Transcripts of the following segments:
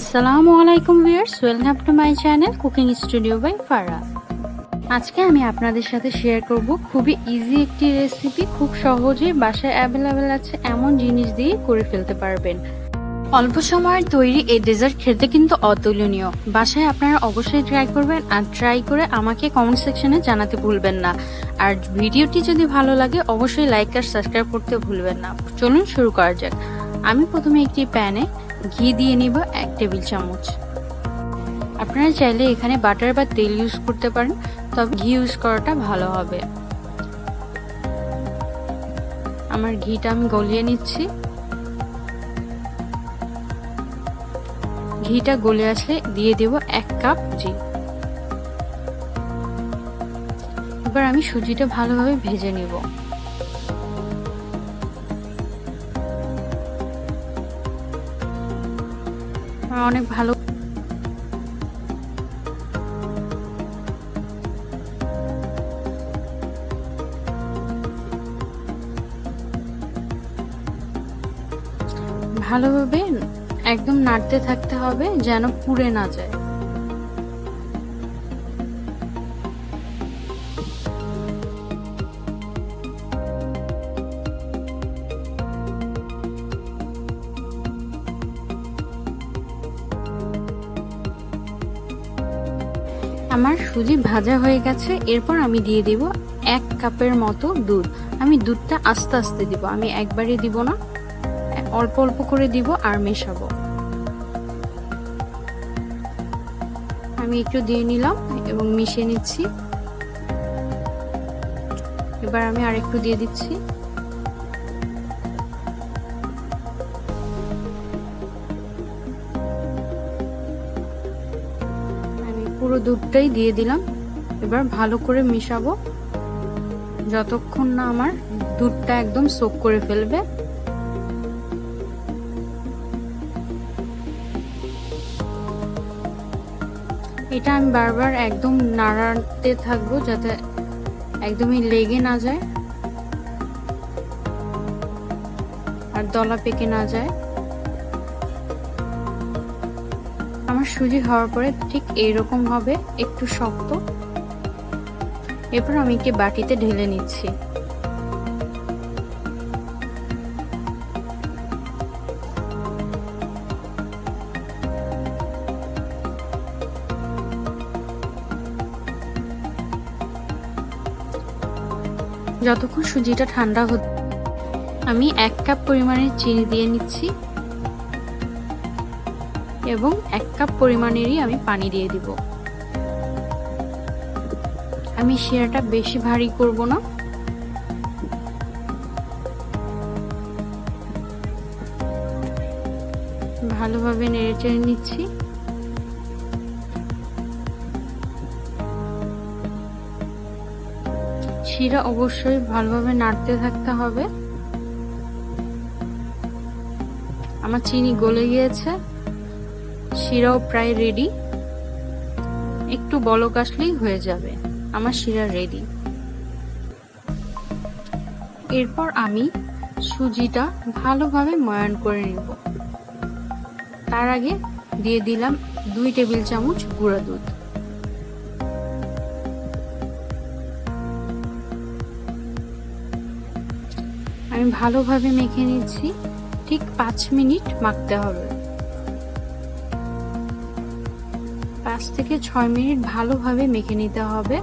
আসসালামু আলাইকুম viewers, welcome to my channel cooking studio by Farah. আজকে আমি আপনাদের সাথে শেয়ার করব খুবই ইজি একটি রেসিপি। খুব সহজে বাসায় অ্যাভেলেবেল আছে এমন জিনিস দিয়ে করে ফেলতে পারবেন। অল্প সময়ের তৈরি এই ডেজার্ট খেতে কিন্তু অতুলনীয়। বাসায় আপনারা অবশ্যই ট্রাই করবেন, আর ট্রাই করে আমাকে কমেন্ট সেকশনে জানাতে ভুলবেন না। আর ভিডিওটি যদি ভালো লাগে অবশ্যই লাইক আর সাবস্ক্রাইব করতে ভুলবেন না। চলুন শুরু করা যাক। আমি প্রথমে একটি প্যানে ঘি দিয়ে নিব 1 টেবিল চামচ। আপনারা চাইলে এখানে বাটার বা তেল ইউজ করতে পারেন, তবে ঘি ইউজ করাটা ভালো হবে। আমার ঘিটা আমি গলিয়ে নিচ্ছি। ঘিটা গলে আসলে দিয়ে দেব 1 কাপ ঘি। এবার আমি সুজিটা ভালোভাবে ভেজে নেব। অনেক ভালোভাবে একদম নাড়তে থাকতে হবে যেন পুড়ে না যায়। আমার সুজি ভাজা হয়ে গেছে। এরপর আমি দিয়ে দিব 1 কাপের মতো দুধ। আমি দুধটা আস্তে আস্তে দিব, আমি একবারে দিব না, অল্প অল্প করে দিব আর মেশাবো। আমি একটু দিয়ে নিলাম এবং মিশিয়ে নিচ্ছি। এবার আমি আরেকটু দিয়ে দিচ্ছি। আমি পুরো দুধটাই দিয়ে দিলাম। এবার ভালো করে মিশাবো যতক্ষণ না আমার দুধটা একদম সোক করে ফেলবে। এটা আমি বারবার একদম নাড়াতে থাকবো যাতে একদমই লেগে না যায় আর দলা পেকে না যায়। আমার সুজি হওয়ার পরে ঠিক এইরকম হবে, একটু শক্ত। এরপর আমি একটি বাটিতে ঢেলে নিচ্ছি। যতক্ষণ সুজিটা ঠান্ডা হচ্ছে আমি 1 কাপ পরিমাণের চিনি দিয়ে নিচ্ছি এবং 1 কাপ পরিমাণেরই আমি পানি দিয়ে দিব। আমি শিরাটা বেশি ভারী করব না। ভালোভাবে নেড়েচেড়ে নিচ্ছি। শিরা অবশ্যই ভালোভাবে নাড়তে থাকতে হবে। আমার চিনি গলে গিয়েছে, শিরাও প্রায় রেডি। একটু বলক আসলেই হয়ে যাবে, আমার শিরা রেডি। এরপর আমি সুজিটা ভালোভাবে ময়ান করে নিব। তার আগে দিয়ে দিলাম 2 টেবিল চামচ গুঁড়া দুধ। আমি ভালোভাবে মেখে নিচ্ছি। ঠিক 5 মিনিট মাখতে হবে। 5 থেকে 6 মিনিট ভালোভাবে মেখে নিতে হবে।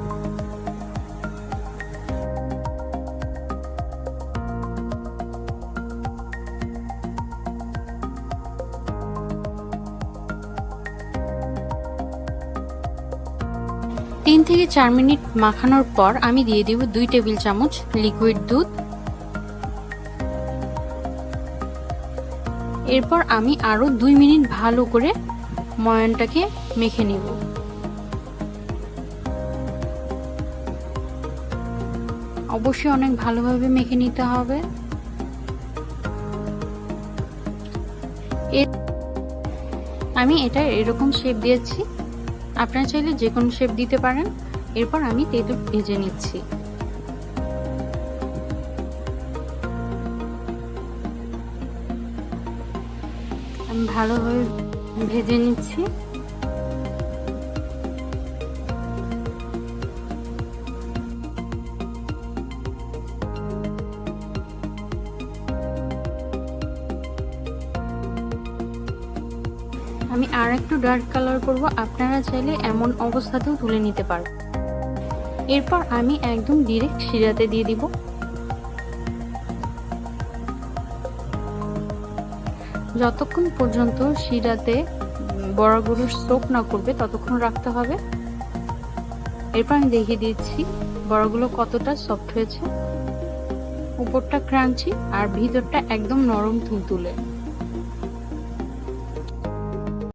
তিন থেকে 4 মিনিট মাখানোর পর আমি দিয়ে দিব 2 টেবিল চামচ লিকুইড দুধ। এরপর আমি আরো 2 মিনিট ভালো করে ময়ানটাকে মেখে নিব। অবশ্যই অনেক ভালোভাবে মেখে নিতে হবে। আমি এটা এরকম শেপ দিয়েছি, আপনারা চাইলে যে কোনো শেপ দিতে পারেন। এরপর আমি তেঁতুল ভেজে নিচ্ছি। আমি ভালোভাবে ভেজে নিচ্ছি। আমি আর একটু ডার্ক কালার করব, আপনারা চাইলে এমন অবস্থাতেও তুলে নিতে পারবেন। এরপর আমি একদম ডিরেক্ট শিরাতে দিয়ে দিব। যতক্ষণ পর্যন্ত শিরাতে বড়াগুলো সোক না করবে ততক্ষণ রাখতে হবে। এরপর আমি দেখিয়ে দিচ্ছি বড়াগুলো কতটা সফট হয়েছে। উপরটা ক্রাঞ্চি আর ভিতরটা একদম নরম তুলতুলে।